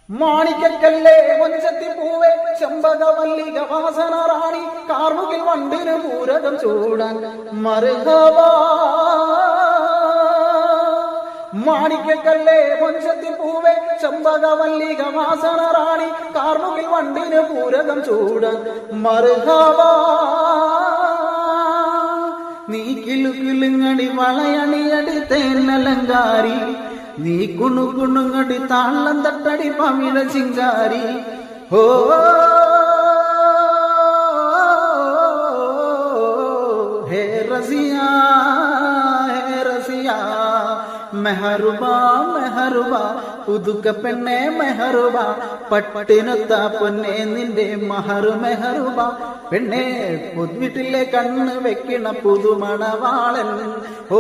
മാണിക്കക്കല്ലേ മഞ്ചത്തി പൂവേ ചെമ്പകവല്ലിക വാസന റാണി കാർമുകിൽ വണ്ടിന് പൂരകം ചൂടാൻ മർഹബാ. മാണിക്കക്കല്ലേ മഞ്ചത്തി പൂവേ ചെമ്പകവല്ലിക വാസന റാണി കാർമുകിൽ വണ്ടിന് പൂരകം ചൂടാൻ മർഹബാ. നീ കിലുകിലുങ്ങടി വളയണിയടി തേനലങ്കാരി, നീ കുണുകുണുങ്ങടി താളം തട്ടടി പമിഴ ചിങ്കാരി. ഹോ ഹേ റസിയാ ഹേ റസിയാ മെഹറുബാ മെഹറുബാ പുതുക്ക പെണ്ണെ മെഹറുബാ, പട്ടിനൊത്ത പൊന്നെ നിന്റെ മഹറു മെഹറുബാ. പെണ്ണെ പൊതുവീട്ടിലെ കണ്ണ് വെക്കണ പുതുമണവാളൻ. ഓ